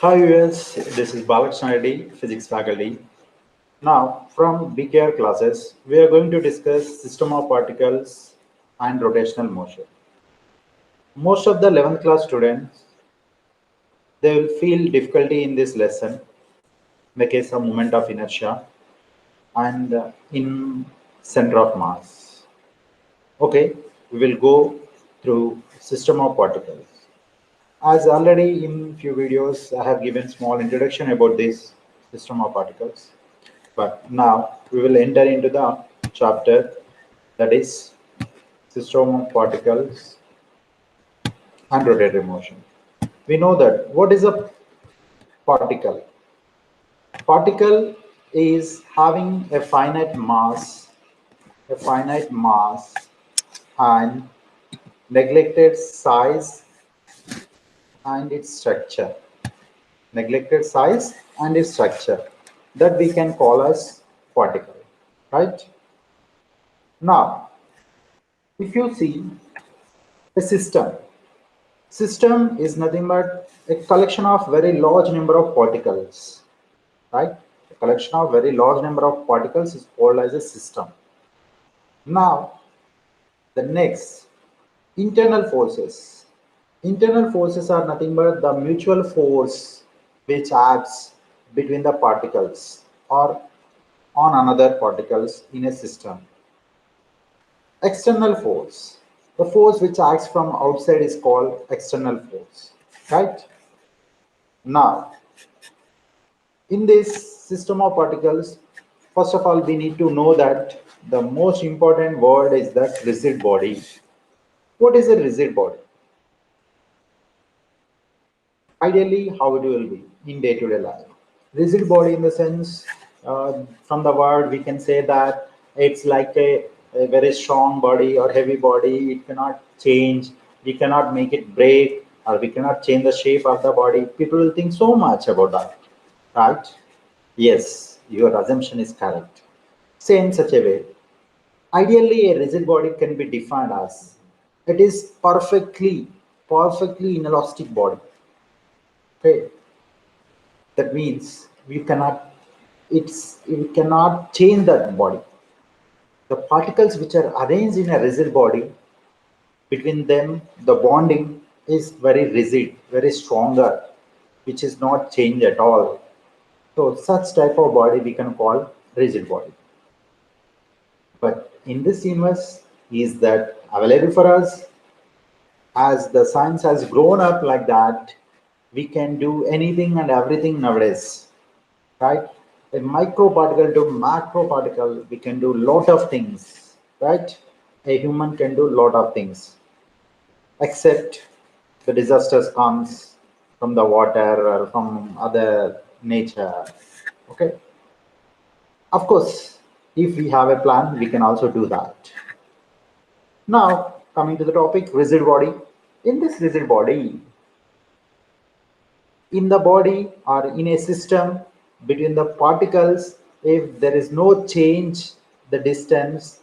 Hi viewers, this is Balakrishna Reddy, Physics faculty. Now, from BKR classes, we are going to discuss system of particles and rotational motion. Most of the 11th class students, they will feel difficulty in this lesson in the case of moment of inertia and in center of mass. Okay, we will go through system of particles. As already in few videos, I have given small introduction about this system of particles. But now we will enter into the chapter that is system of particles and rotatory motion. We know that what is a particle? Particle is having a finite mass and neglected size and its structure. Neglected size and its structure that we can call as particle, right? Now, if you see a system is nothing but a collection of very large number of particles, right? A collection of very large number of particles is called as a system. Now, the next, internal forces. Internal forces are nothing but the mutual force which acts between the particles or on another particles in a system. External force. The force which acts from outside is called external force, right? Now, in this system of particles, first of all, we need to know that the most important word is that rigid body. What is a rigid body? Ideally, how it will be in day-to-day life. Rigid body in the sense, from the word, we can say that it's like a very strong body or heavy body. It cannot change. We cannot make it break, or we cannot change the shape of the body. People will think so much about that, right? Yes, your assumption is correct. Say in such a way, ideally a rigid body can be defined as it is perfectly inelastic body. Okay, that means we cannot change that body. The particles which are arranged in a rigid body, between them the bonding is very rigid, very stronger, which is not changed at all. So such type of body we can call rigid body. But in this universe, is that available for us? As the science has grown up like that, we can do anything and everything nowadays, right? A micro particle to macro particle, we can do lot of things, right? A human can do lot of things, except the disasters comes from the water or from other nature. Okay, of course, if we have a plan, we can also do that. Now, coming to the topic, rigid body. In this rigid body, in the body or in a system between the particles, if there is no change, the distance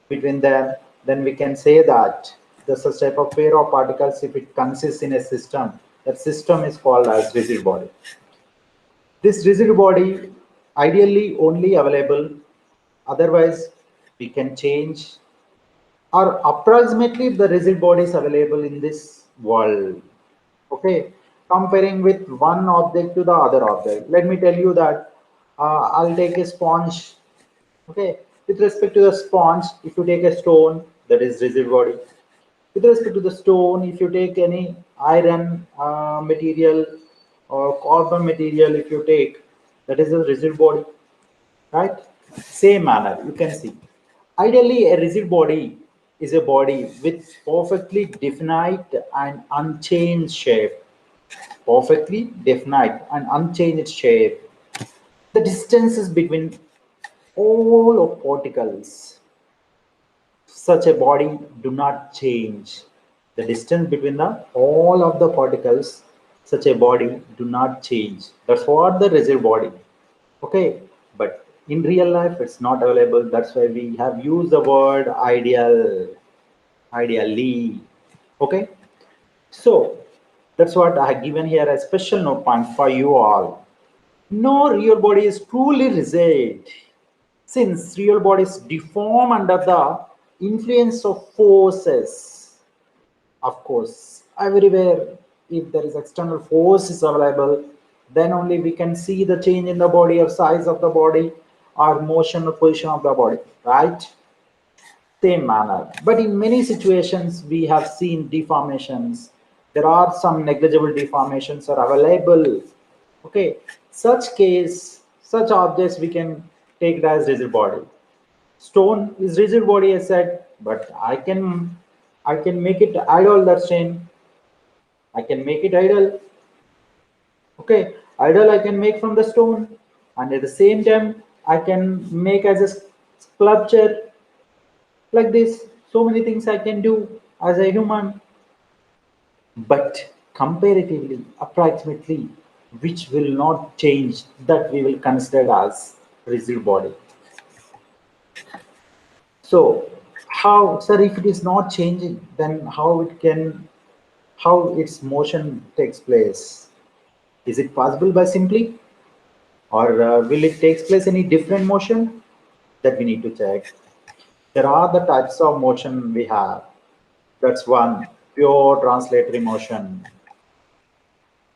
between them, then we can say that the such type of pair of particles, if it consists in a system, that system is called as rigid body. This rigid body ideally only available, otherwise we can change or approximately the rigid bodies available in this world. Okay, comparing with one object to the other object. Let me tell you that I'll take a sponge. Okay, with respect to the sponge, if you take a stone, that is rigid body. With respect to the stone, if you take any iron material or carbon material, if you take, that is a rigid body, right? Same manner, you can see. Ideally, a rigid body is a body with perfectly definite and unchanged shape. Perfectly definite and unchanged shape. The distances between all of particles, such a body do not change. The distance between the all of the particles, such a body do not change. That's what the rigid body. Okay, but in real life it's not available. That's why we have used the word ideally. Okay, so That's what I have given here a special note point for you all. No real body is truly rigid, since real bodies deform under the influence of forces. Of course, everywhere, if there is external force is available, then only we can see the change in the body or size of the body or motion or position of the body, right? Same manner. But in many situations, we have seen deformations. There are some negligible deformations are available. Okay, such objects we can take it as rigid body. Stone is rigid body, I said, but I can make it idle. That stone, I can make it idle. Okay, idle I can make from the stone, and at the same time I can make as a sculpture like this. So many things I can do as a human, but comparatively, approximately, which will not change, that we will consider as rigid body. So how, sir, if it is not changing, then how its motion takes place? Is it possible by simply, or will it take place any different motion? That we need to check. There are the types of motion we have. That's one, pure translatory motion.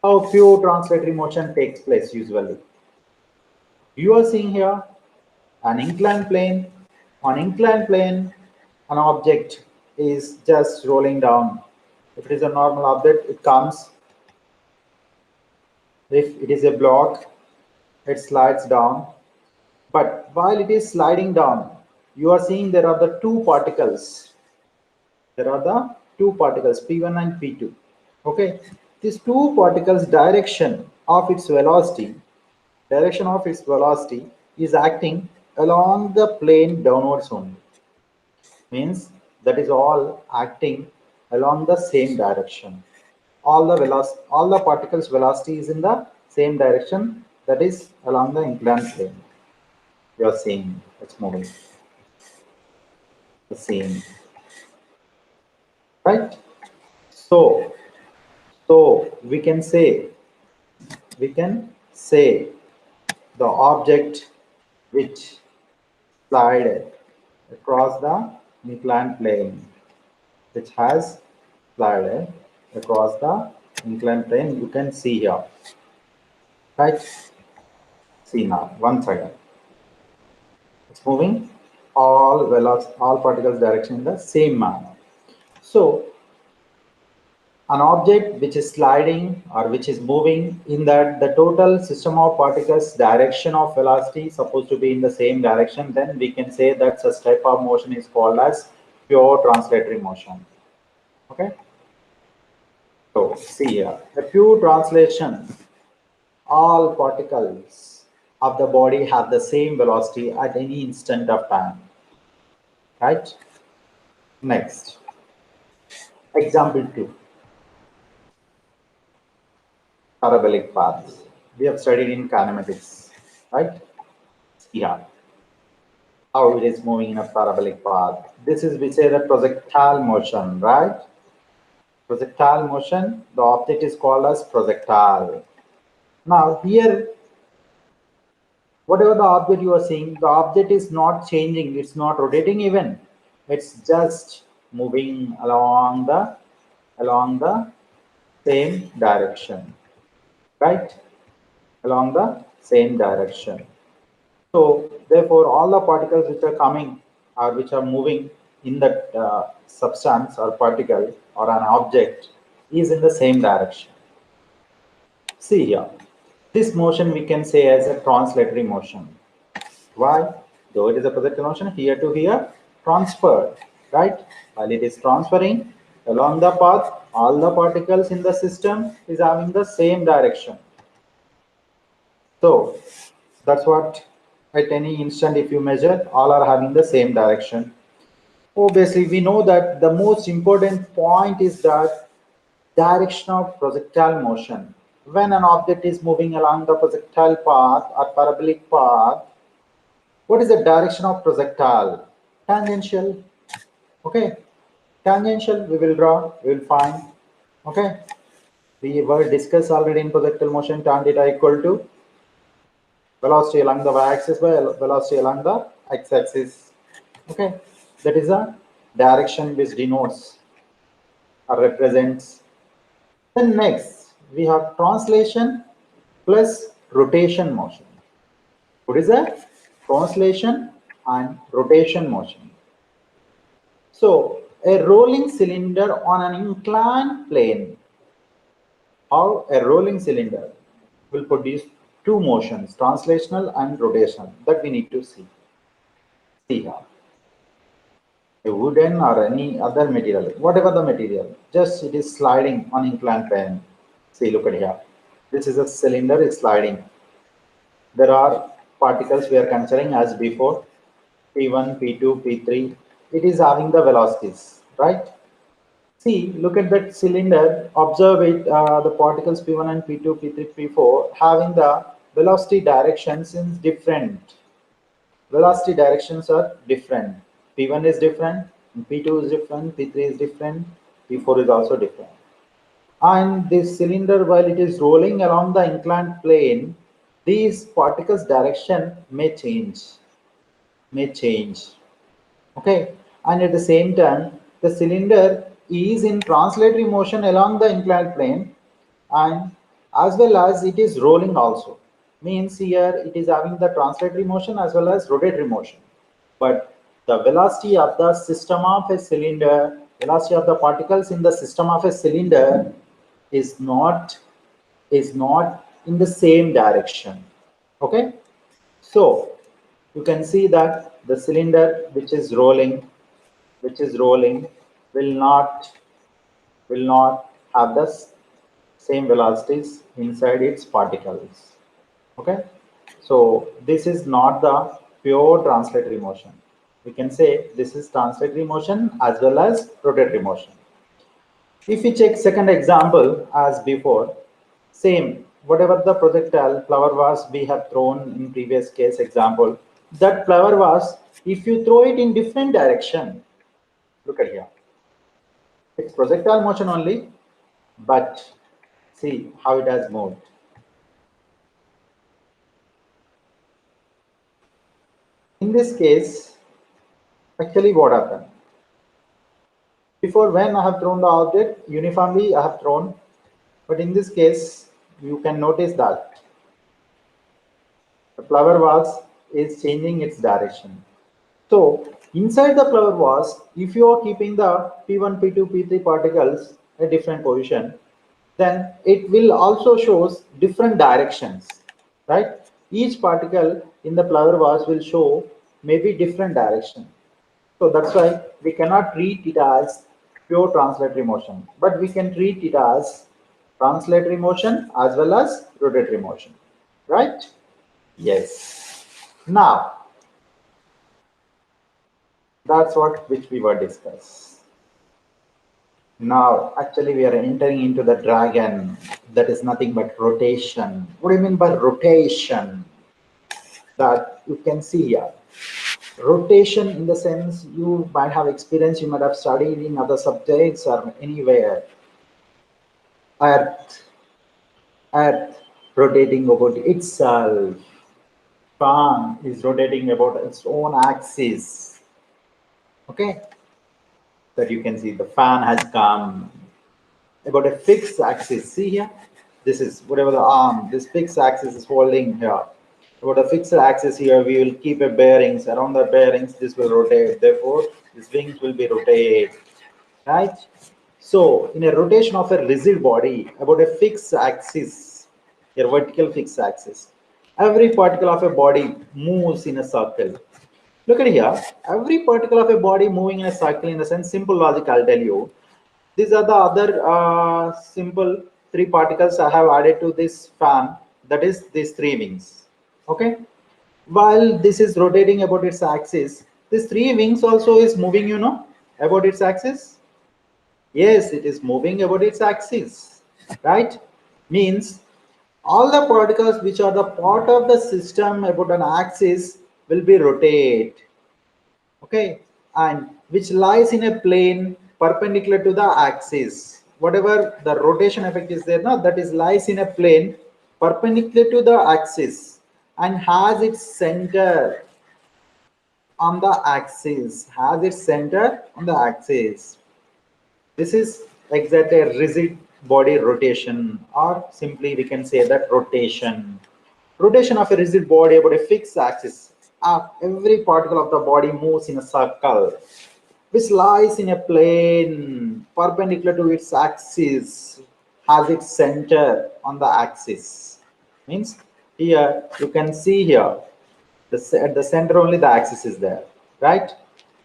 How pure translatory motion takes place usually? You are seeing here an inclined plane. On inclined plane, an object is just rolling down. If it is a normal object, it comes. If it is a block, it slides down. But while it is sliding down, you are seeing there are the two particles. There are the two particles, P1 and P2. Okay, these two particles direction of its velocity is acting along the plane downwards only. Means that is all acting along the same direction. All the particles velocity is in the same direction, that is along the inclined plane. You are seeing it's moving the same, right? So we can say the object which slided across the inclined plane, which has slided across the inclined plane, you can see here, right? See now, one second. It's moving all particles direction in the same manner. So an object which is sliding or which is moving in that the total system of particles direction of velocity is supposed to be in the same direction, then we can say that such type of motion is called as pure translatory motion. Okay, so see here, a pure translation, all particles of the body have the same velocity at any instant of time, right? Next, example 2, parabolic paths. We have studied in kinematics, right? Yeah, how it is moving in a parabolic path. This is, we say, the projectile motion, right? Projectile motion, the object is called as projectile. Now here, whatever the object you are seeing, the object is not changing, it's not rotating even. It's just moving along the same direction, right? Along the same direction. So therefore, all the particles which are coming or which are moving in that substance or particle or an object is in the same direction. See here, this motion we can say as a translatory motion. Why? Though it is a projectile motion, here to here transferred, right? While it is transferring along the path, all the particles in the system is having the same direction. So that's what, at any instant if you measure, all are having the same direction. Obviously, we know that the most important point is that direction of projectile motion. When an object is moving along the projectile path or parabolic path, what is the direction of projectile? Tangential. Okay. Tangential, we will draw, we will find. Okay. We were discussed already in projectile motion, tan theta equal to velocity along the y-axis by velocity along the x-axis. Okay, that is a direction which denotes or represents. Then next we have translation plus rotation motion. What is that? Translation and rotation motion. So a rolling cylinder on an inclined plane, how a rolling cylinder will produce two motions, translational and rotational, that we need to see. See here. A wooden or any other material, whatever the material, just it is sliding on inclined plane. See, look at here. This is a cylinder is sliding. There are particles we are considering as before, P1, P2, P3. It is having the velocities, right? See, look at that cylinder, observe it, the particles P1 and P2, P3, P4 having the velocity directions in different. Velocity directions are different. P1 is different, P2 is different, P3 is different, P4 is also different. And this cylinder, while it is rolling along the inclined plane, these particles direction may change. Okay, and at the same time the cylinder is in translatory motion along the inclined plane, and as well as it is rolling also, means here it is having the translatory motion as well as rotatory motion. But the velocity of the system of a cylinder, velocity of the particles in the system of a cylinder is not in the same direction. Okay, so you can see that the cylinder which is rolling will not have the same velocities inside its particles. Okay, so this is not the pure translatory motion. We can say this is translatory motion as well as rotatory motion. If we check second example as before, same, whatever the projectile flower vase we have thrown in previous case example, that flower vase, if you throw it in different direction, look at here, it's projectile motion only, but see how it has moved. In this case, actually what happened? Before, when I have thrown the object, uniformly I have thrown, but in this case, you can notice that the flower vase is changing its direction. So inside the flower vase, if you are keeping the P1, P2, P3 particles at different position, then it will also shows different directions, right? Each particle in the flower vase will show maybe different direction. So that's why we cannot treat it as pure translatory motion, but we can treat it as translatory motion as well as rotatory motion, right? Yes. Now, that's what which we were discussed. Now, actually, we are entering into the dragon. That is nothing but rotation. What do you mean by rotation? That you can see here. Rotation in the sense you might have experience, you might have studied in other subjects or anywhere. Earth, Earth rotating about itself. Fan is rotating about its own axis. Okay, that you can see the fan has come about a fixed axis. See here, this is whatever the arm, this fixed axis is holding here. About a fixed axis here, we will keep a bearings. Around the bearings, this will rotate. Therefore, these wings will be rotated, right? So, in a rotation of a rigid body, about a fixed axis, a vertical fixed axis, every particle of a body moves in a circle. Look at here, every particle of a body moving in a circle, in the sense, simple logic, I'll tell you. These are the other simple three particles I have added to this fan, that is these three wings. Okay, while this is rotating about its axis, this three wings also is moving, you know, about its axis. Yes, it is moving about its axis, right? Means all the particles which are the part of the system about an axis will be rotate. Okay, and which lies in a plane perpendicular to the axis. whatever the rotation effect is there now, that is lies in a plane perpendicular to the axis and has its center on the axis, This is exactly a rigid body rotation, or simply we can say that rotation. Rotation of a rigid body about a fixed axis. Every particle of the body moves in a circle, which lies in a plane perpendicular to its axis, has its center on the axis. Means here you can see here, at the center only the axis is there, right?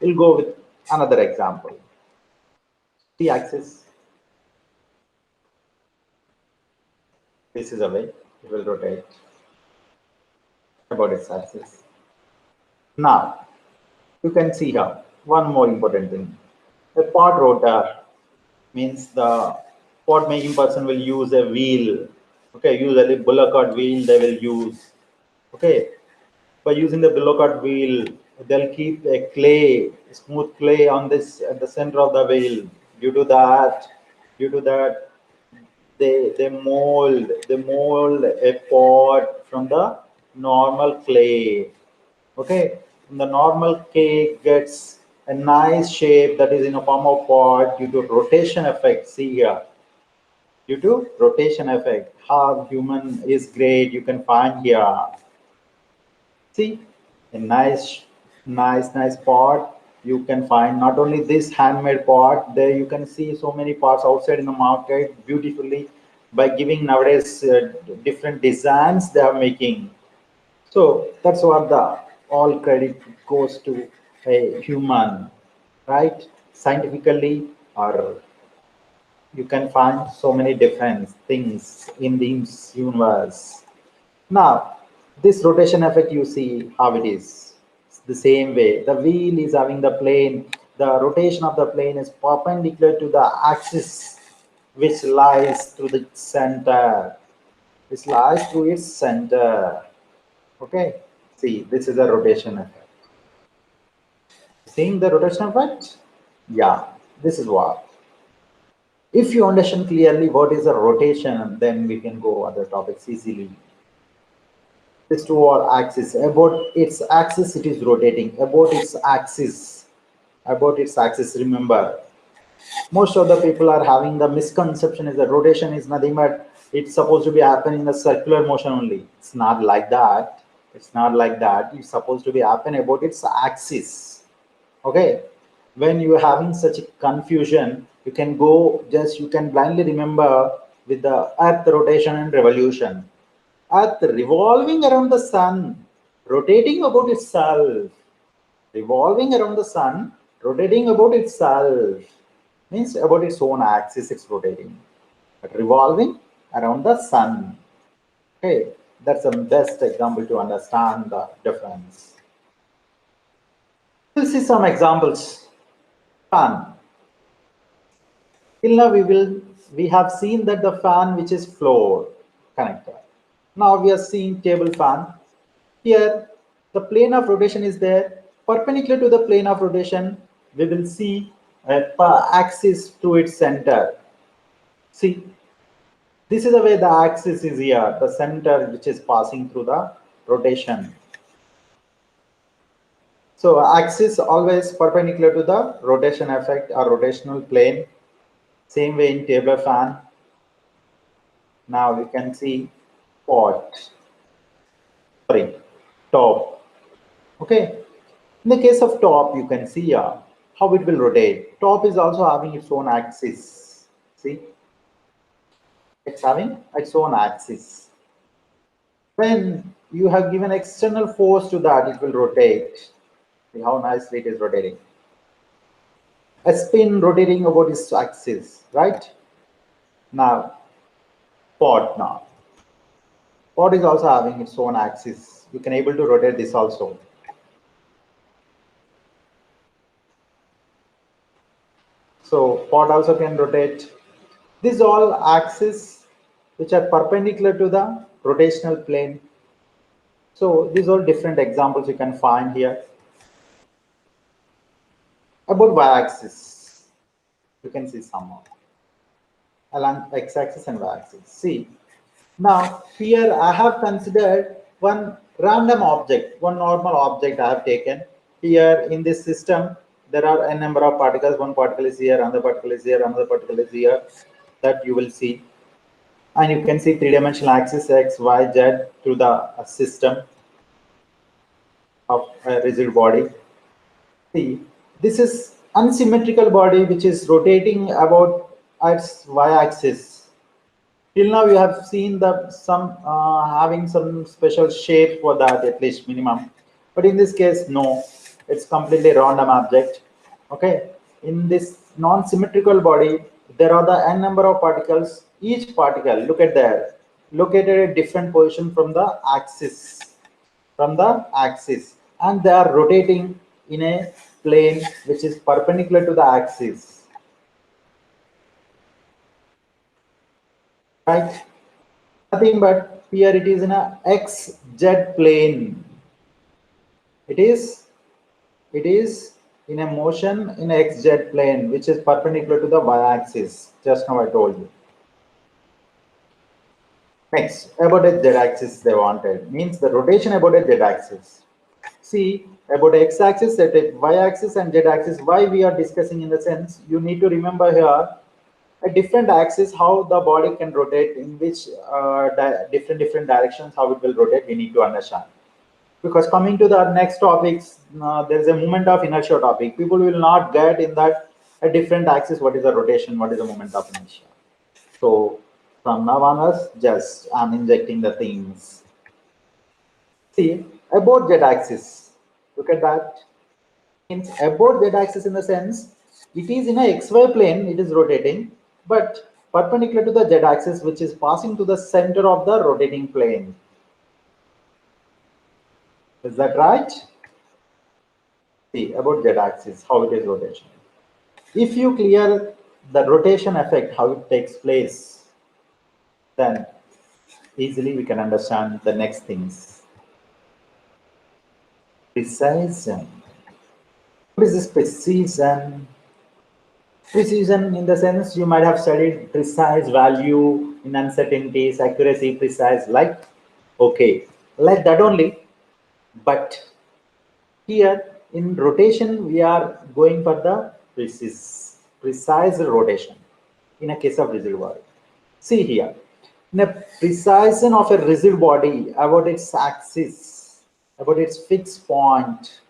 We'll go with another example. The axis, this is a way it will rotate about its axis. Now, you can see here one more important thing. A pod rotor means the pod making person will use a wheel. Okay, usually bullock cart wheel they will use. Okay, by using the bullock cart wheel, they'll keep a smooth clay on this at the center of the wheel. Due to that, they mold a pod from the normal clay. Okay, and the normal cake gets a nice shape that is in a form of pod due to rotation effect. See here, due to rotation effect, how human is great. You can find here. See, a nice pot. You can find not only this handmade pot, there you can see so many pots outside in the market beautifully by giving nowadays different designs they are making. So that's what the all credit goes to a human, right? Scientifically, or you can find so many different things in this universe. Now, this rotation effect, you see how it is. It's the same way. The wheel is having the plane. The rotation of the plane is perpendicular to the axis, which lies through the center. Which lies through its center. Okay. See, this is a rotation effect. Seeing the rotation effect? Yeah. This is what. If you understand clearly what is a rotation, then we can go other topics easily. This toward axis, about its axis it is rotating, about its axis. Remember, most of the people are having the misconception is that rotation is nothing but it's supposed to be happening in a circular motion only. It's not like that. It's supposed to be happen about its axis. Okay, when you are having such a confusion, you can go, just you can blindly remember with the earth rotation and revolution. Earth revolving around the sun, rotating about itself. Revolving around the sun, rotating about itself. Means about its own axis it's rotating. But revolving around the sun. Okay, that's the best example to understand the difference. We'll see some examples. Fan. Till now we have seen that the fan which is floor connector. Now we are seeing table fan. Here the plane of rotation is there. Perpendicular to the plane of rotation, we will see a axis to its center. See, this is the way the axis is here, the center which is passing through the rotation. So axis always perpendicular to the rotation effect or rotational plane. Same way in table fan. Now we can see top. Okay. In the case of top, you can see how it will rotate. Top is also having its own axis. See, it's having its own axis. When you have given external force to that, it will rotate. See how nicely it is rotating. A spin rotating about its axis, right? Now, pod. Pod is also having its own axis. You can able to rotate this also. So pod also can rotate. These all axes which are perpendicular to the rotational plane. So these are different examples you can find here. About y-axis, you can see some more. along x-axis and y-axis. See, now here I have considered one random object, one normal object I have taken. Here in this system, there are a number of particles. One particle is here, another particle is here, another particle is here, that you will see. And you can see three-dimensional axis x, y, z through the system of a rigid body. See, this is unsymmetrical body which is rotating about its y-axis. Till now, you have seen that some having some special shape for that, at least minimum. But in this case, no, it's completely random object. Okay, in this non-symmetrical body, there are the n number of particles. Each particle, look at there, located at a different position from the axis, and they are rotating in a plane which is perpendicular to the axis, right? Nothing but here it is in a xz plane. It is in a motion in a xz plane which is perpendicular to the y-axis. Just now I told you. Next, about a z-axis they wanted, means the rotation about a z-axis. See, about x-axis, y-axis and z-axis, why we are discussing, in the sense you need to remember here a different axis, how the body can rotate, in which different directions, how it will rotate, we need to understand. Because coming to the next topics, there is a moment of inertia topic. People will not get in that a different axis, what is the rotation, what is the moment of inertia. So from now onwards, just I'm injecting the things. See, about z-axis, look at that. Means about z-axis, in the sense it is in a xy plane, it is rotating, but perpendicular to the z-axis, which is passing to the center of the rotating plane. Is that right? See, about z-axis, how it is rotation. If you clear the rotation effect, how it takes place, then easily we can understand the next things. Precision. What is this precision? Precision, in the sense you might have studied precise value in uncertainties, accuracy, precise, like, okay, like that only. But here in rotation, we are going for the precise rotation in a case of rigid body. See here, in a precision of a rigid body about its axis, about its fixed point,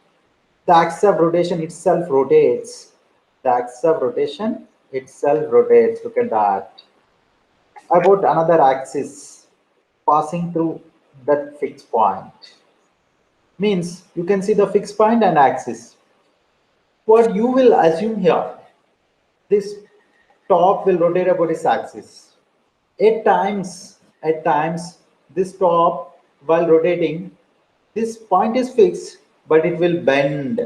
the axis of rotation itself rotates. The axis of rotation itself rotates. Look at that. About another axis passing through that fixed point. Means you can see the fixed point and axis. What you will assume here, this top will rotate about its axis. At times, this top, while rotating, this point is fixed, but it will bend.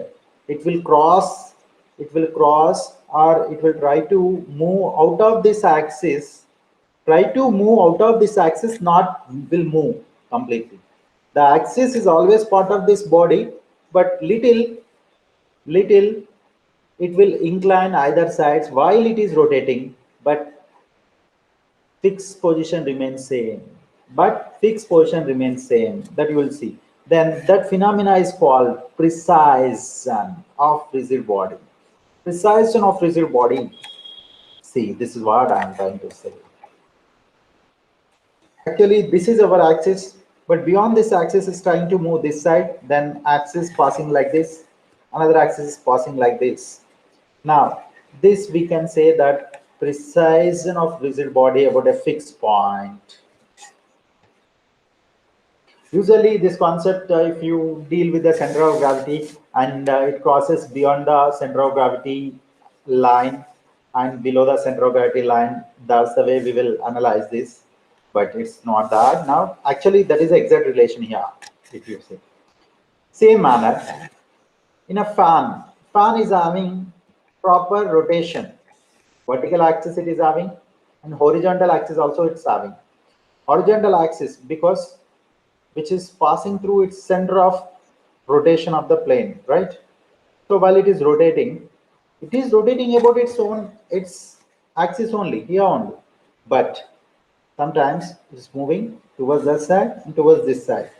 It will cross, or it will try to move out of this axis. Not will move completely. The axis is always part of this body, but little it will incline either sides while it is rotating, but fixed position remains same. That you will see. Then that phenomena is called precision of rigid body. Precision of rigid body. See, this is what I am trying to say. Actually, this is our axis, but beyond this axis is trying to move this side, then axis passing like this, another axis is passing like this. Now, this we can say that precision of rigid body about a fixed point. Usually this concept, if you deal with the center of gravity and it crosses beyond the center of gravity line and below the center of gravity line, that's the way we will analyze this. But it's not that. Now, actually, that is the exact relation here, if you see. Same manner, in a fan is having proper rotation. Vertical axis it is having, and horizontal axis also it's having. Horizontal axis, because which is passing through its center of rotation of the plane, right? So while it is rotating about its axis only, here only. but sometimes it's moving towards that side and towards this side.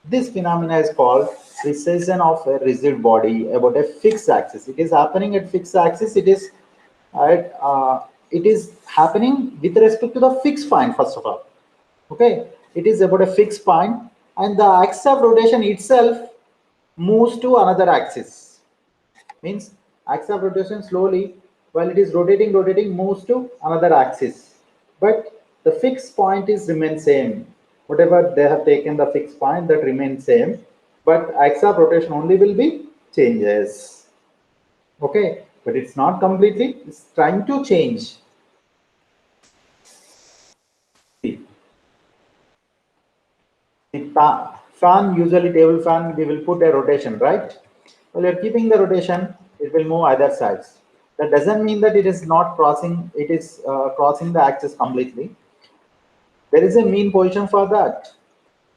This phenomena is called precession of a rigid body about a fixed axis. It is happening at fixed axis. It is happening with respect to the fixed point first of all. Okay, it is about a fixed point, and the axis of rotation itself moves to another axis. Means axis of rotation slowly, while it is rotating, moves to another axis. But the fixed point is remain same. Whatever they have taken the fixed point, that remains same. But axis of rotation only will be changes. Okay, but it's not completely. It's trying to change. See, the fan, usually table fan, we will put a rotation, right? Well, you're keeping the rotation, it will move either sides. That doesn't mean that it is not crossing, it is crossing the axis completely. There is a mean position for that.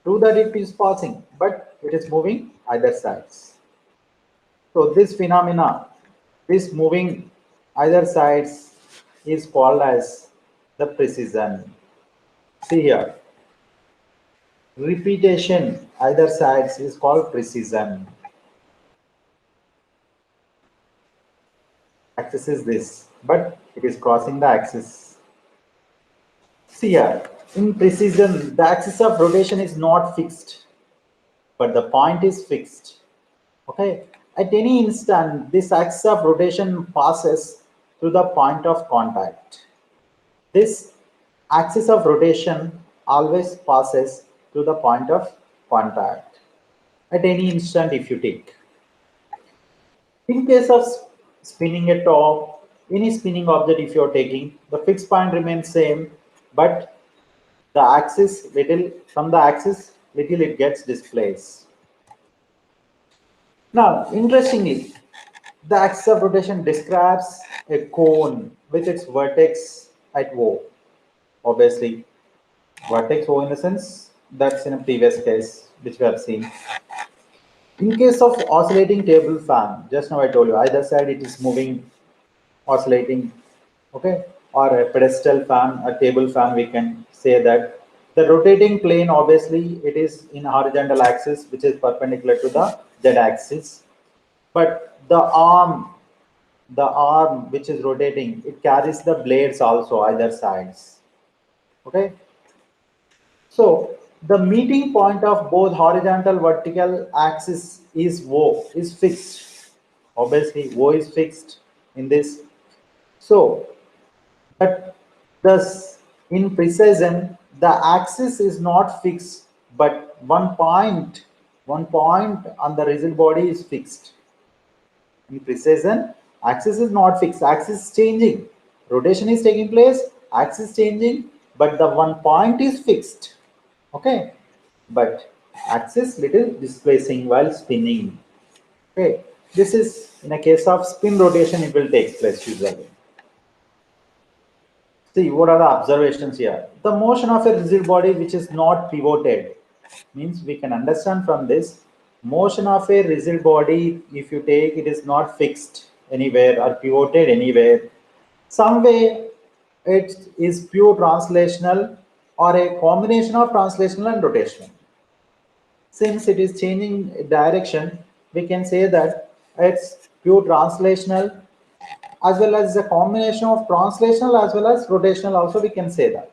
True that it is passing, but it is moving either sides. So this phenomena, this moving either sides is called as the precision. See here, repetition either sides is called precision. Axis is this, but it is crossing the axis. See here, in precision, the axis of rotation is not fixed, but the point is fixed. Okay, at any instant, this axis of rotation passes through the point of contact. This axis of rotation always passes through the point of contact at any instant if you take. In case of spinning a top, any spinning object if you're taking, the fixed point remains same, but the axis little, from the axis little it gets displaced. Now, interestingly, the axis of rotation describes a cone with its vertex at O. Obviously, vertex O in the sense that's in a previous case which we have seen. In case of oscillating table fan, just now I told you either side it is moving, oscillating, okay, or a pedestal fan, a table fan, we can say that. The rotating plane, obviously, it is in horizontal axis, which is perpendicular to the z axis. But the arm which is rotating, it carries the blades also either sides. Okay. So the meeting point of both horizontal vertical axis is O, is fixed. Obviously, O is fixed in this. So but thus, in precision, the axis is not fixed, but one point on the rigid body is fixed. In precision, axis is not fixed, axis is changing. Rotation is taking place, axis changing, but the one point is fixed. Okay, but axis little displacing while spinning. Okay, this is in a case of spin rotation, it will take place usually. See, what are the observations here? The motion of a rigid body which is not pivoted means we can understand from this motion of a rigid body, if you take it is not fixed anywhere or pivoted anywhere. Some way it is pure translational or a combination of translational and rotational. Since it is changing direction, we can say that it's pure translational as well as a combination of translational as well as rotational also we can say that.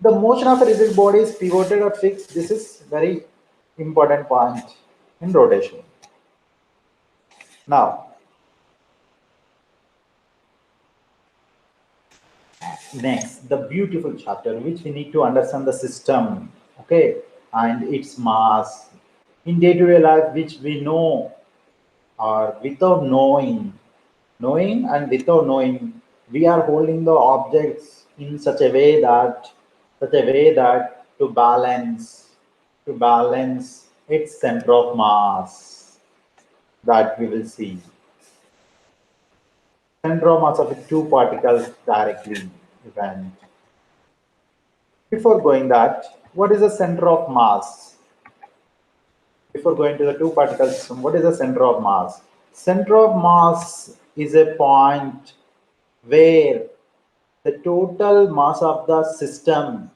The motion of a rigid body is pivoted or fixed. This is very important point in rotation. Now, next, the beautiful chapter which we need to understand the system, okay, and its mass. In day-to-day life, which we know or without knowing and without knowing, we are holding the objects in such a way that to balance its center of mass, that we will see center of mass of two particles directly event. Before going that, what is the center of mass? Before going to the two particle system, what is the center of mass? Center of mass is a point where the total mass of the system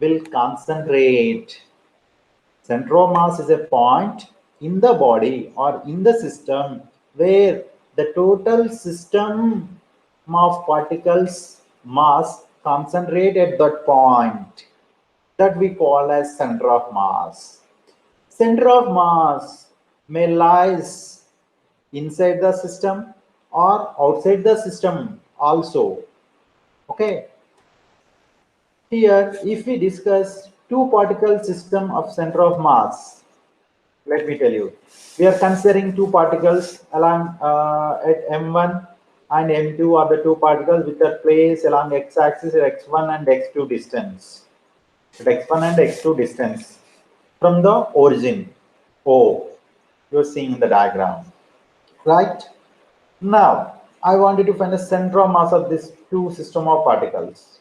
will concentrate. Center of mass is a point in the body or in the system where the total system of particles mass concentrate at that point, that we call as center of mass. Center of mass may lies inside the system or outside the system also. Okay. Here, if we discuss two particle system of center of mass, let me tell you, we are considering two particles along at M1 and M2 are the two particles which are placed along x-axis at x1 and x2 distance. At x1 and x2 distance from the origin O, you are seeing in the diagram, right? Now, I wanted to find the center of mass of these two system of particles.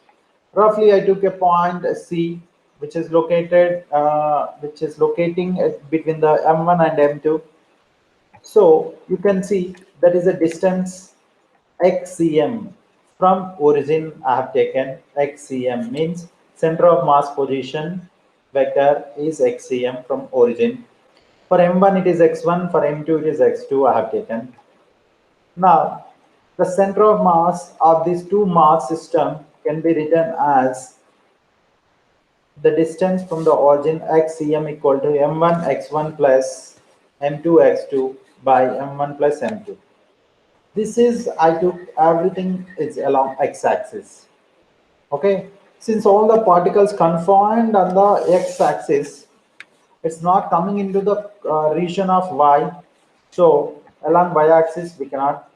Roughly, I took a point C, which is located, locating between the M1 and M2. So you can see that is a distance xcm from origin. I have taken xcm means center of mass position vector is xcm from origin. For M1 it is x1, for M2 it is x2 I have taken. Now, the center of mass of these two mass system can be written as the distance from the origin xcm equal to m1 x1 plus m2 x2 by m1 plus m2. This is, I took everything is along x-axis. Okay, since all the particles confined on the x-axis, it's not coming into the region of y. So along y-axis we cannot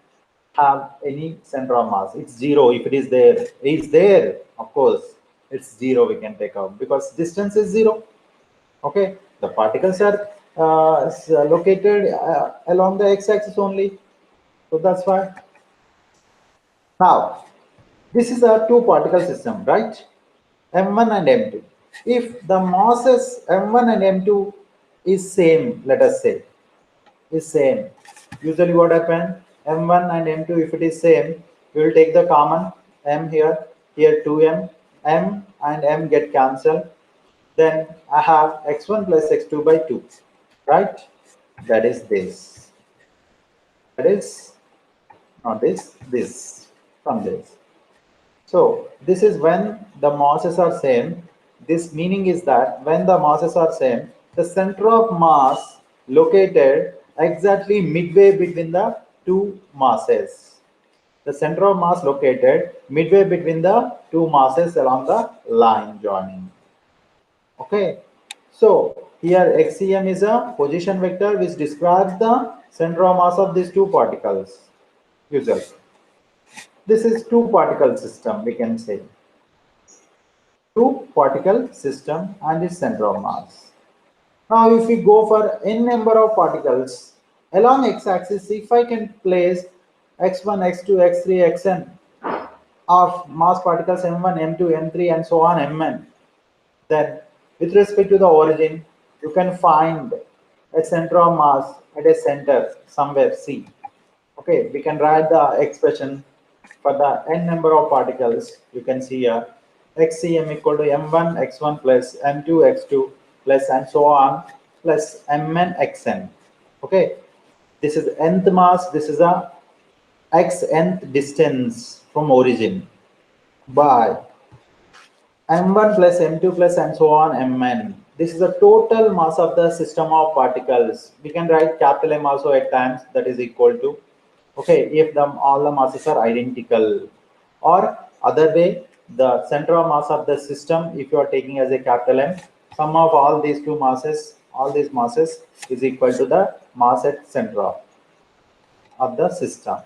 have any center of mass. It's zero if it is there. It's there, of course. It's zero. We can take out because distance is zero. Okay, the particles are located along the x-axis only. So that's why. Now, this is a two particle system, right? M1 and M2. If the masses M1 and M2 is same, let us say, is same. Usually what happen? M1 and M2, if it is same, we will take the common M here, here 2M, M and M get cancelled. Then I have x1 plus x2 by 2, right? That is this. That is not this, this from this. So this is when the masses are same. This meaning is that when the masses are same, the center of mass located exactly midway between the two masses. The center of mass located midway between the two masses along the line joining. Okay. So here xcm is a position vector which describes the center of mass of these two particles. Usually. This is two particle system, we can say. Two particle system and its center of mass. Now, if we go for n number of particles along x-axis, if I can place x1, x2, x3, xn of mass particles m1, m2, m3, and so on mn, then with respect to the origin, you can find a center of mass at a center somewhere C. Okay, we can write the expression for the n number of particles. You can see here xcm equal to m1 x1 plus m2 x2 plus and so on plus mn xn. Okay, this is nth mass. This is a x nth distance from origin by m1 plus m2 plus and so on mn. This is the total mass of the system of particles. We can write capital M also at times, that is equal to, okay, if all the masses are identical, or other way, the center of mass of the system, if you are taking as a capital M, sum of all these two masses, all these masses is equal to the mass at center of the system,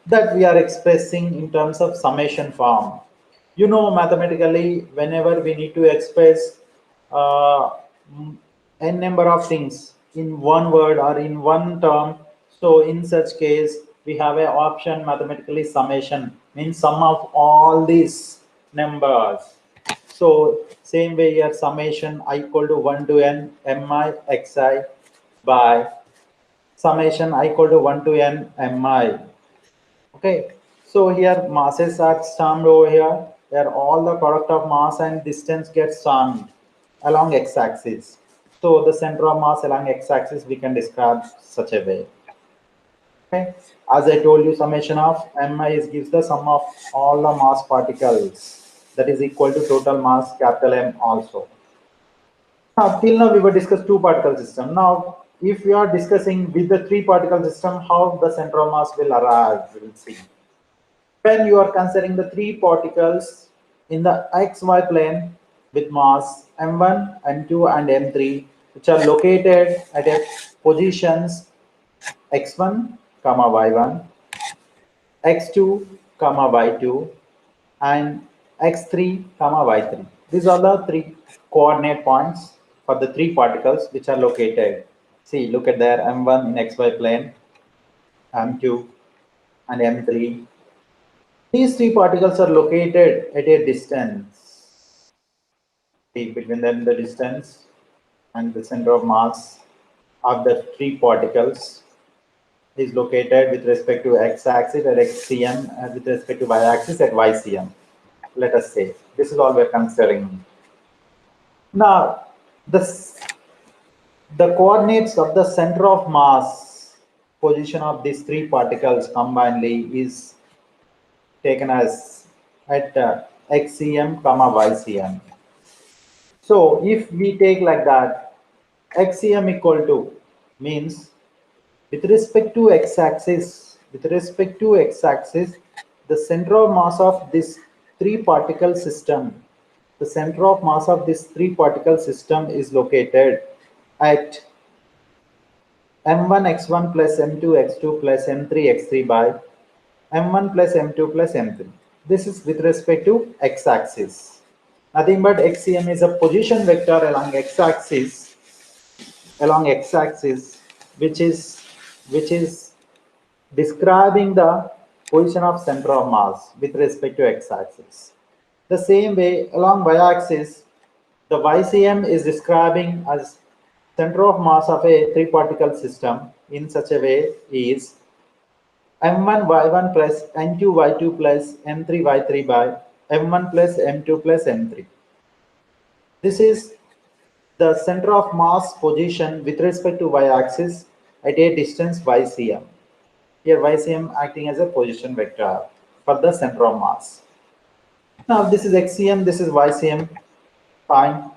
that we are expressing in terms of summation form. You know, mathematically, whenever we need to express uh, n number of things in one word or in one term, so in such case, we have an option mathematically summation, means sum of all these numbers. So same way here, summation I equal to 1 to n mi xi by summation I equal to 1 to n mi. Okay, So here masses are summed over here, where all the product of mass and distance gets summed along x-axis. So the center of mass along x-axis we can describe such a way. Okay. As I told you, summation of mi is gives the sum of all the mass particles, that is equal to total mass capital M also. Now, till now we were discussed two particle system. Now, if we are discussing with the three particle system, how the center of mass will arrive, we will see. When you are considering the three particles in the xy plane with mass m1, m2 and m3, which are located at a positions x1, y1, x2, y2 and x3, y3. These are the three coordinate points for the three particles which are located. See, look at there, m1 in xy plane, m2 and m3. These three particles are located at a distance. See, between them the distance and the center of mass of the three particles is located with respect to x-axis at xcm and with respect to y-axis at ycm. Let us say this is all we're considering. Now, the coordinates of the center of mass position of these three particles combinedly is taken as at xcm, ycm. So if we take like that, xcm equal to means with respect to x-axis, the center of mass of this three particle system, is located at m1 x1 plus m2 x2 plus m3 x3 by m1 plus m2 plus m3. This is with respect to x-axis. Nothing but xcm is a position vector along x-axis, which is describing the position of center of mass with respect to x-axis. The same way along y-axis, the ycm is describing as center of mass of a three particle system in such a way is m1 y1 plus n2 y2 plus m3 y3 by m1 plus m2 plus m3. This is the center of mass position with respect to y-axis at a distance ycm. Here ycm acting as a position vector for the center of mass. Now this is xcm, this is ycm, fine.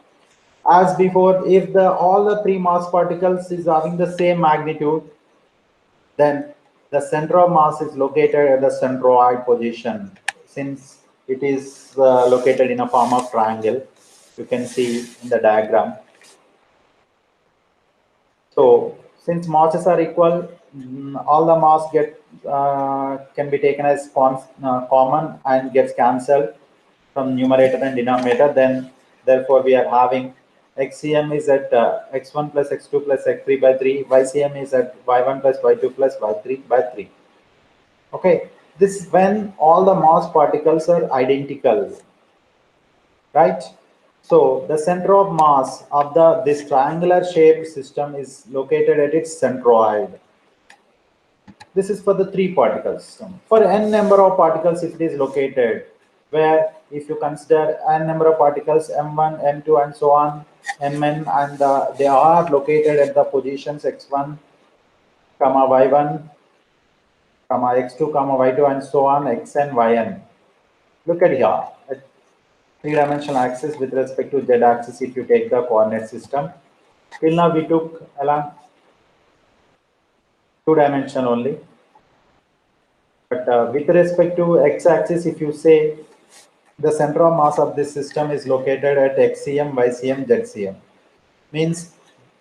As before, if all the three mass particles is having the same magnitude, then the center of mass is located at the centroid position. Since it is located in a form of triangle, you can see in the diagram. So since masses are equal, all the mass can be taken as common and gets cancelled from numerator and denominator. Then therefore we are having xcm is at x1 plus x2 plus x3 by 3, ycm is at y1 plus y2 plus y3 by 3. Okay, this is when all the mass particles are identical, right? So the center of mass of this triangular shaped system is located at its centroid. This is for the three particle system. For n number of particles, if it is located, where if you consider n number of particles m1, m2 and so on, mn, and they are located at the positions x1, y1, x2, y2 and so on, xn, yn. Look at here. At three-dimensional axis with respect to z-axis, if you take the coordinate system. Till now we took along two-dimensional only. But with respect to x-axis, if you say the center of mass of this system is located at xcm, ycm, zcm, means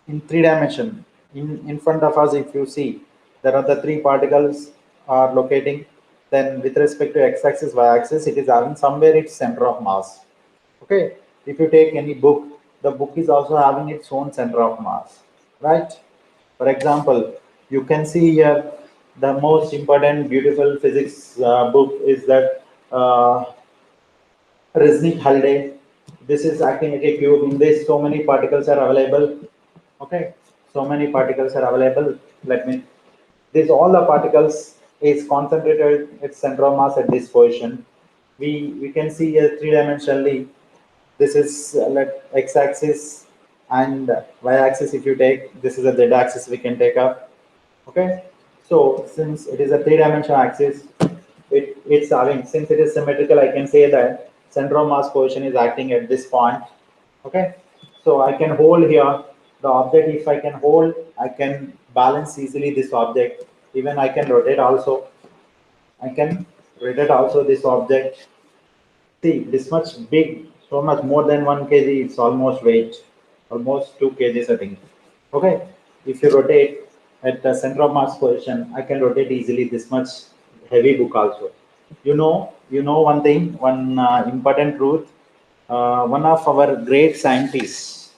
in three dimension, in front of us, if you see, there are the three particles are locating, then with respect to x-axis, y-axis, it is having somewhere its center of mass. Okay, if you take any book, the book is also having its own center of mass, right? For example, you can see here the most important beautiful physics book is that Resnick Holiday. This is acting like a cube. In this, so many particles are available. Okay, so many particles are available. Let me. These all the particles is concentrated its center of mass at this position. We can see here three-dimensionally. This is let x-axis and y-axis. If you take this is a z-axis, we can take up. Okay, so since it is a three-dimensional axis, it's having, since it is symmetrical, I can say that center of mass position is acting at this point. Okay, so I can hold here the object. If I can hold, I can balance easily this object. Even I can rotate also. I can rotate also this object. See, this much big, so much more than 1 kg, it's almost weight, almost 2 kgs, I think. Okay, if you rotate at the center of mass position, I can rotate easily this much heavy book also. You know one thing, one important truth. One of our great scientists,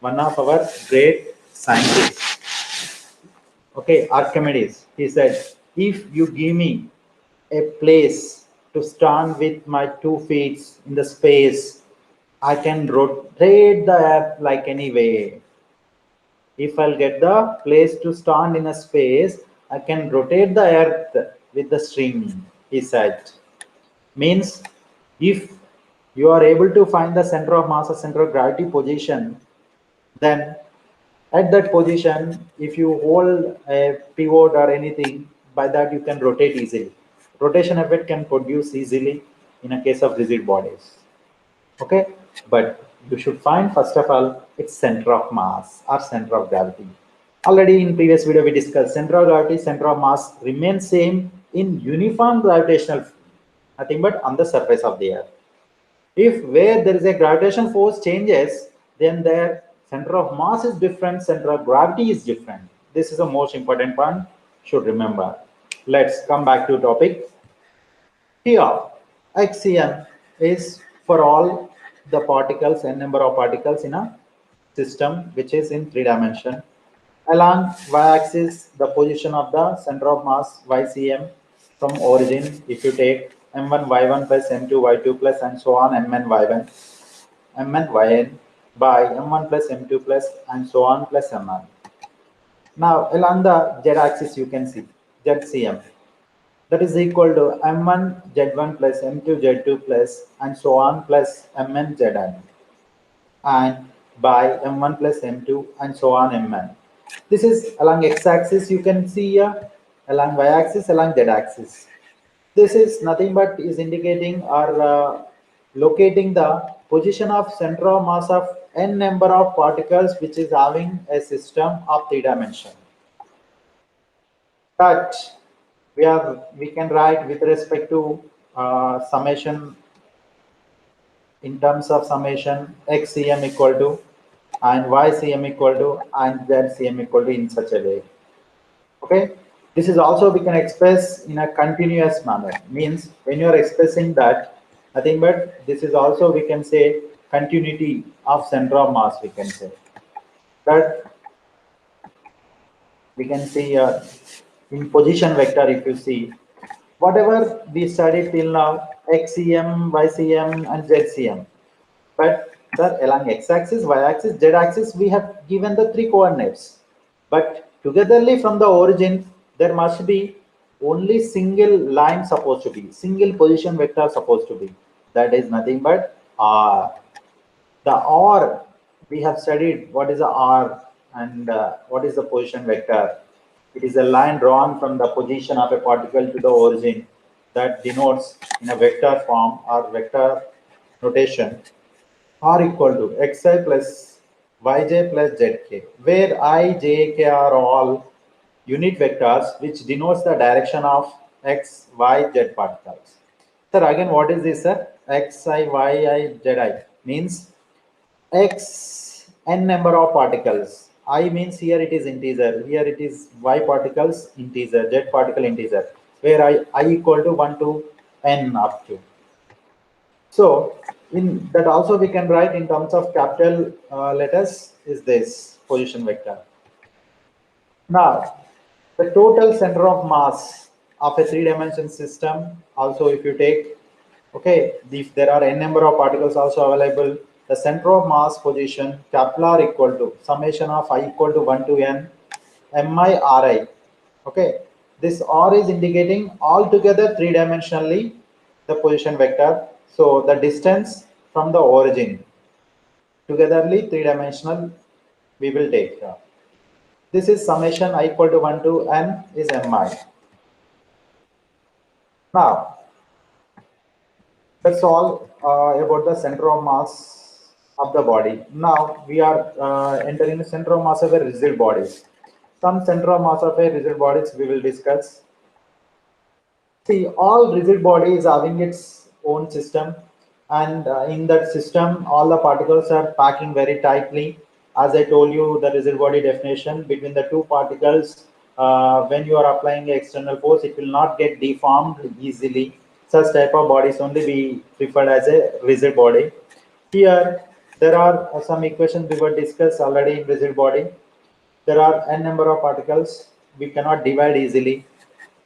one of our great scientists, okay, Archimedes, he said, if you give me a place to stand with my 2 feet in the space, I can rotate the earth like any way. If I'll get the place to stand in a space, I can rotate the earth with the string, he said. Means if you are able to find the center of mass or center of gravity position, then at that position, if you hold a pivot or anything, by that you can rotate easily. Rotation effect can produce easily in a case of rigid bodies. Okay, but you should find first of all its center of mass or center of gravity. Already in previous video we discussed center of gravity, center of mass remain same in uniform gravitational field, nothing but on the surface of the earth. If where there is a gravitation force changes, then their center of mass is different, center of gravity is different. This is the most important point, should remember. Let's come back to topic. Here, XCM is for all the particles and number of particles in a system which is in 3 dimension. Along y-axis, the position of the center of mass YCM from origin. If you take m1 y1 plus m2 y2 plus and so on mn y1, mn yn by m1 plus m2 plus and so on plus mn. Now along the z-axis, you can see ZCM. That is equal to m1 z1 plus m2 z2 plus and so on plus mn zn, and by m1 plus m2 and so on mn. This is along x-axis, you can see here, along y-axis, along z-axis. This is nothing but is indicating or locating the position of center of mass of n number of particles which is having a system of 3 dimension. But we can write with respect to summation, in terms of summation xcm equal to and ycm equal to and zcm equal to in such a way. Okay, this is also we can express in a continuous manner. Means when you are expressing that, nothing but this is also we can say continuity of center of mass. We can say that we can see in position vector. If you see whatever we studied till now, xcm, ycm, and zcm, but along x-axis, y-axis, z-axis, we have given the 3 coordinates. But togetherly from the origin, there must be only single line supposed to be, single position vector supposed to be. That is nothing but r. The r, we have studied what is the r and what is the position vector. It is a line drawn from the position of a particle to the origin that denotes in a vector form or vector notation r equal to xi plus yj plus zk, where I, j, k are all unit vectors which denotes the direction of x, y, z particles. Sir, again, what is this, sir? xi, yi, zi means x n number of particles. I means here it is integer, here it is y particles integer, z particle integer, where I equal to 1 to n up to. So in that also we can write in terms of capital letters is this position vector. Now the total center of mass of a 3-dimensional system also, if you take, okay, if there are n number of particles also available, the center of mass position capital R equal to summation of I equal to 1 to n mi ri. Okay, This R is indicating altogether three-dimensionally the position vector. So the distance from the origin, togetherly three-dimensional we will take here. This is summation I equal to 1 to n is mi. Now, that's all about the center of mass of the body. Now we are entering the center of mass of a rigid body. Some center of mass of a rigid bodies we will discuss. See, all rigid body is having its own system, and in that system, all the particles are packing very tightly. As I told you, the rigid body definition between the two particles, when you are applying external force, it will not get deformed easily. Such type of bodies only be preferred as a rigid body. Here, there are some equations we were discussed already in rigid body. There are n number of particles. We cannot divide easily.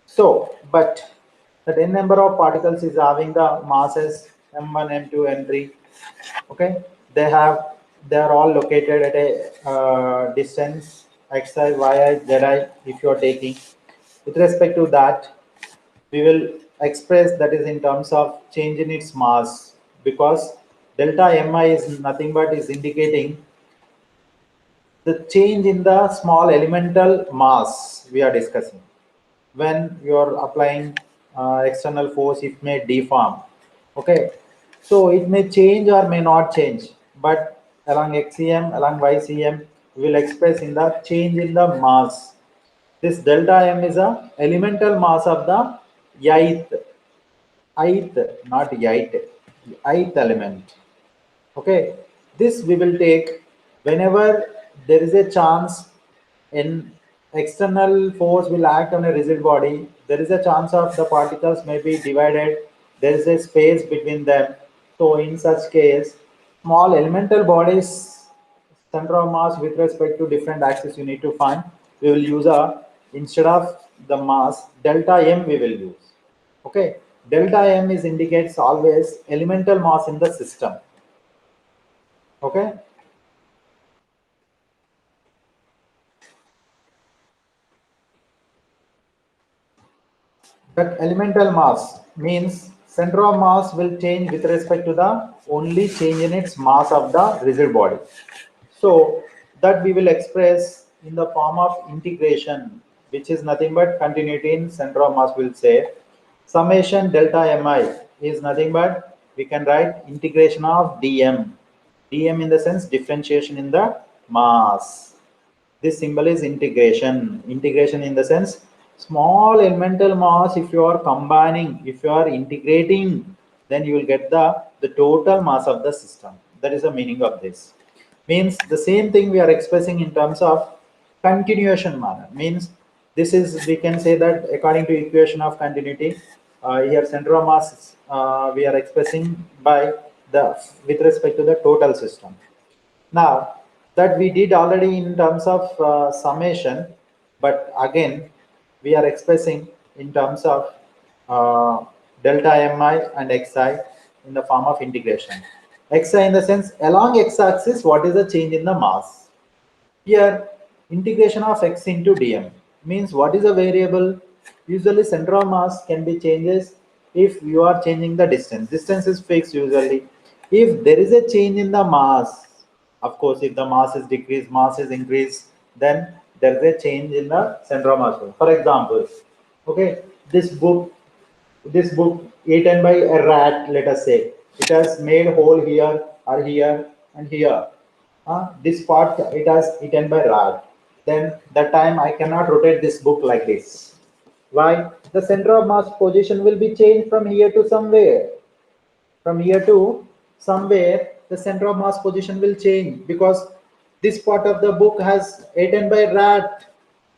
So, but the n number of particles is having the masses m1, m2, m3. Okay, they are all located at a distance xi, yi, zi. If you are taking, with respect to that, we will express that is in terms of change in its mass, because delta mi is nothing but is indicating the change in the small elemental mass we are discussing. When you are applying external force, it may deform. Okay, so it may change or may not change, but along xcm, along ycm, we will express in the change in the mass. This delta m is a elemental mass of the ith, not ith element. Okay, this we will take whenever there is a chance in external force will act on a rigid body. There is a chance of the particles may be divided. There is a space between them. So in such case, small elemental bodies center of mass with respect to different axes you need to find. We will use a, instead of the mass, delta m we will use. Okay, delta m is indicates always elemental mass in the system. Okay, that elemental mass means center of mass will change with respect to the only change in its mass of the rigid body. So that we will express in the form of integration, which is nothing but continuity in center of mass. Will say summation delta mi is nothing but we can write integration of dm. Dm in the sense differentiation in the mass. This symbol is integration. Integration in the sense small elemental mass, if you are combining, if you are integrating, then you will get the total mass of the system. That is the meaning of this. Means the same thing we are expressing in terms of continuation manner. Means this is, we can say that according to equation of continuity, here center of mass we are expressing by the with respect to the total system. Now, that we did already in terms of summation, but again, we are expressing in terms of delta mi and xi in the form of integration. Xi in the sense, along x-axis, what is the change in the mass? Here, integration of x into dm means what is a variable? Usually, center of mass can be changes if you are changing the distance. Distance is fixed usually. If there is a change in the mass, of course, if the mass is decreased, mass is increased, then there is a change in the center of mass. For example, okay, this book eaten by a rat, let us say, it has made hole here or here and here. This part it has eaten by rat. Then that time I cannot rotate this book like this. Why? The center of mass position will be changed from here to somewhere. From here to somewhere, the center of mass position will change because this part of the book has eaten by rat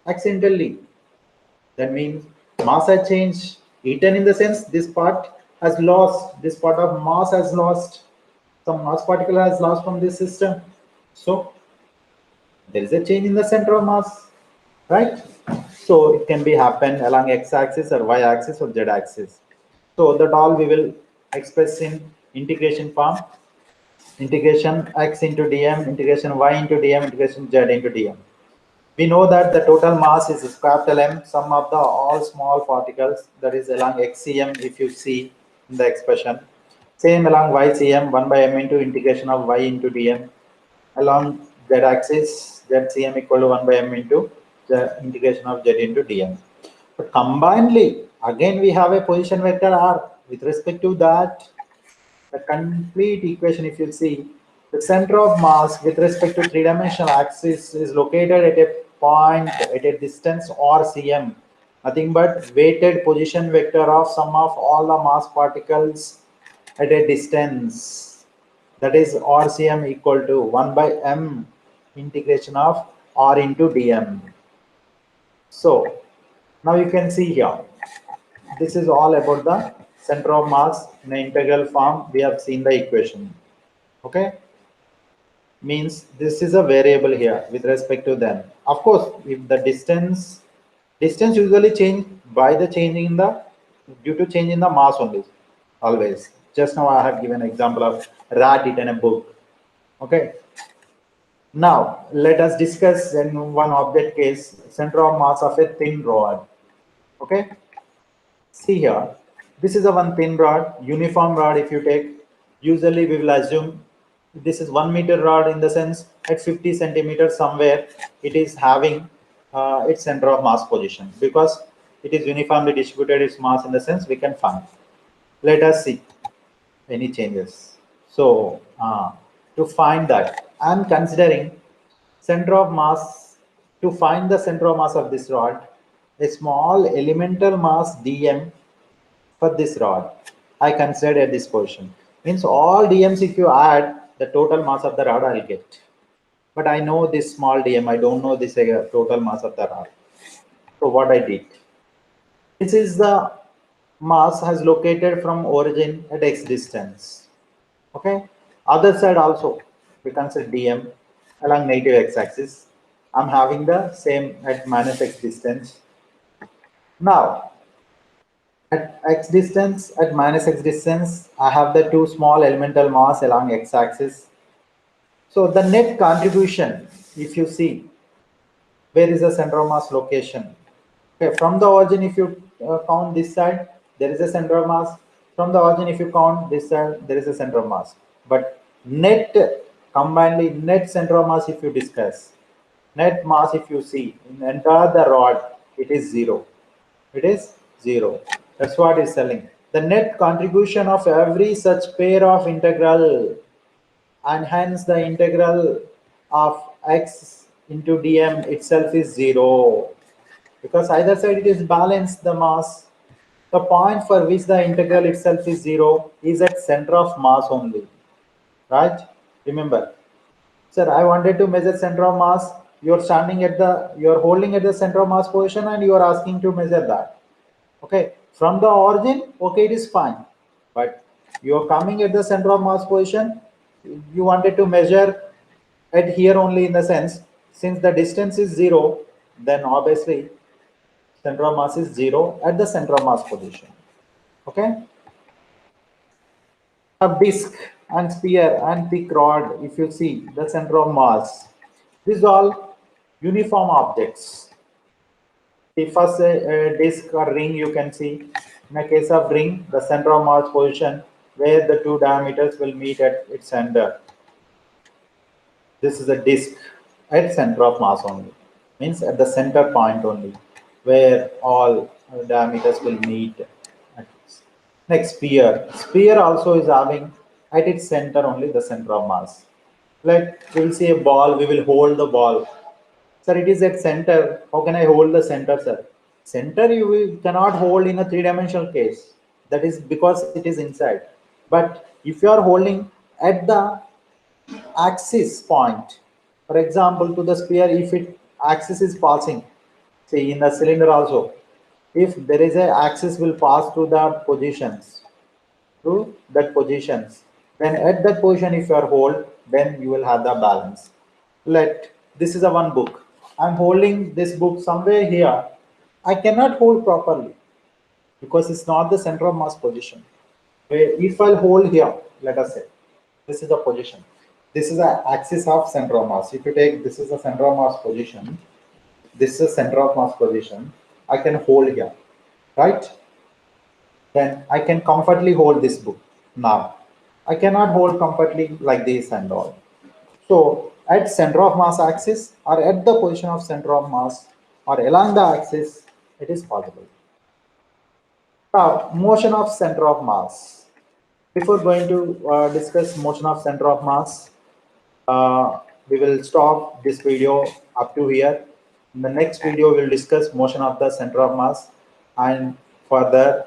accidentally. That means mass has changed. Eaten in the sense this part has lost, this part of mass has lost, some mass particle has lost from this system. So there is a change in the center of mass, right? So it can be happen along x-axis or y-axis or z-axis. So that all we will express in integration form. Integration x into dm, integration y into dm, integration z into dm. We know that the total mass is capital M, sum of the all small particles, that is along xcm if you see in the expression. Same along ycm, 1 by m into integration of y into dm. Along z-axis, zcm equal to 1 by m into the integration of z into dm. But combinedly, again we have a position vector r. With respect to that, the complete equation, if you see, the center of mass with respect to three-dimensional axis is located at a point at a distance or cm, nothing but weighted position vector of sum of all the mass particles at a distance, that is rcm equal to 1 by m integration of r into dm. So now you can see here, this is all about the center of mass in an integral form. We have seen the equation. Okay, means this is a variable here with respect to them. Of course, if the distance usually change by the changing in the due to change in the mass only, always. Just now I have given an example of rat eaten a book. Okay, now let us discuss in one object case, center of mass of a thin rod. Okay, see here, this is a one thin rod, uniform rod. If you take, usually we will assume this is 1 meter rod, in the sense at 50 centimeters somewhere it is having its center of mass position, because it is uniformly distributed its mass, in the sense we can find. Let us see any changes. So to find that, I am considering center of mass. To find the center of mass of this rod, a small elemental mass dm for this rod I considered at this position. Means all dms, if you add the total mass of the rod, I'll get. But I know this small dm, I don't know this total mass of the rod. So what I did, this is the mass has located from origin at x distance. Okay, other side also we consider dm along negative x-axis. I'm having the same at minus x distance. Now at x distance, at minus x distance, I have the two small elemental mass along x-axis. So the net contribution, if you see, where is the center of mass location? Okay, from the origin, if you count this side, there is a center of mass. From the origin, if you count this side, there is a center of mass. But net, combinedly, net center of mass, if you discuss, net mass, if you see, in entire the rod, it is 0. It is 0. That's what is telling. The net contribution of every such pair of integral, and hence the integral of x into dm itself is 0, because either side it is balanced the mass. The point for which the integral itself is 0 is at center of mass only, right? Remember, sir, I wanted to measure center of mass. You're standing at the, you're holding at the center of mass position, and you are asking to measure that. Okay, from the origin, okay, it is fine. But you are coming at the center of mass position, you wanted to measure at here only, in the sense, since the distance is 0, then obviously center of mass is 0 at the center of mass position. Okay. A disc and sphere and thick rod, if you see the center of mass, these all uniform objects. The first disc or ring, you can see, in a case of ring, the center of mass position where the two diameters will meet at its center. This is a disc at center of mass only, means at the center point only, where all diameters will meet. Next, sphere also is having at its center only the center of mass. Like we will see a ball, we will hold the ball. Sir, it is at center. How can I hold the center, sir? Center cannot hold in a three-dimensional case. That is because it is inside. But if you are holding at the axis point, for example, to the sphere, if it axis is passing, see in the cylinder also, if there is a axis will pass through the positions, through that positions, then at that position, if you are hold, then you will have the balance. Let this is a one book. I'm holding this book somewhere here. I cannot hold properly because it's not the center of mass position. If I'll hold here, let us say, this is the position. This is the axis of center of mass. If you take this is the center of mass position, this is center of mass position, I can hold here, right? Then I can comfortably hold this book. Now, I cannot hold comfortably like this and all. So at center of mass axis or at the position of center of mass or along the axis, it is possible. Now, motion of center of mass. Before going to discuss motion of center of mass, we will stop this video up to here. In the next video, we'll discuss motion of the center of mass and further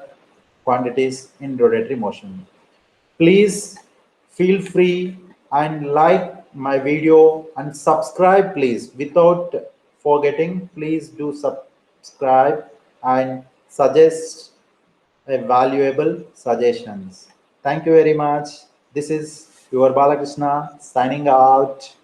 quantities in rotatory motion. Please feel free and like my video and subscribe, please, without forgetting. Please do subscribe and suggest a valuable suggestions. Thank you very much. This is your Balakrishna signing out.